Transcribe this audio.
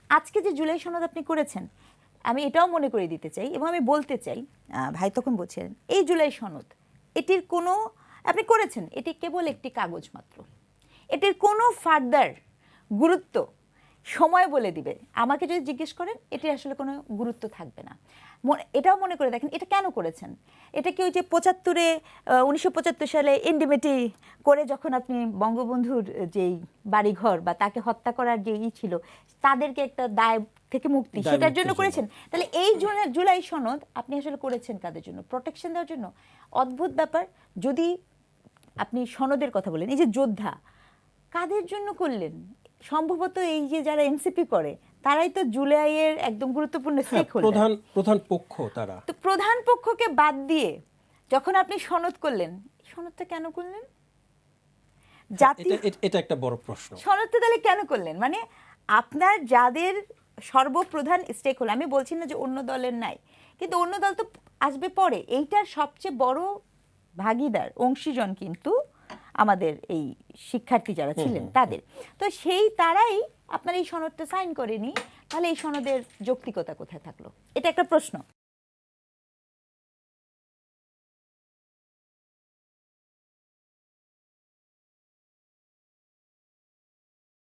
আজকে যে জুলাই সনদ আপনি করেছেন, আমি এটাও মনে করে দিতে চাই এবং আমি বলতে চাই, ভাই তখন বলছিলেন এই জুলাই সনদ, এটির কোনো, আপনি করেছেন, এটি কেবল একটি কাগজ মাত্র, এটির কোনো ফার্দার গুরুত্ব সময় বলে দিবে। আমাকে যদি জিজ্ঞেস করেন, এটির আসলে কোনো গুরুত্ব থাকবে না। এটাও মনে করে দেখেন, এটা কেন করেছেন? এটা কি ওই যে 1975 সালে ইন্ডিমেটি করে যখন আপনি বঙ্গবন্ধুর যেই বাড়িঘর বা তাকে হত্যা করার যে ছিল, তাদেরকে একটা দায় থেকে মুক্তি, সেটার জন্য করেছেন? তাহলে এই জুলাই সনদ আপনি আসলে করেছেন কাদের জন্য? প্রোটেকশন দেওয়ার জন্য? অদ্ভুত ব্যাপার। যদি আপনি সনদের কথা বলেন, এই যে যোদ্ধা, কাদের জন্য করলেন? সম্ভবত এই যে যারা এনসিপি করে, তারাই তো জুলাইয়ের একদম গুরুত্বপূর্ণ স্টেক হোল্ডার, প্রধান পক্ষ তারা। তো প্রধান পক্ষকে বাদ দিয়ে যখন আপনি সনদ করলেন, সনদটা কেন করলেন? এটা একটা বড় প্রশ্ন। সনদটা তাহলে কেন করলেন? মানে আপনার যাদের সর্বপ্রধান স্টেক হোল্ডার, আমি বলছি না যে অন্য দলের নাই, কিন্তু অন্য দল তো আসবে পরে, এইটার সবচেয়ে বড় ভাগীদার অংশীজন কিন্তু আমাদের এই শিক্ষার্থী যারা ছিলেন তাদের। তো সেই তারাই আপনার এই সনদটা সাইন করেনি, তাহলে এই সনদের যৌক্তিকতা কোথায় থাকলো? এটা একটা প্রশ্ন।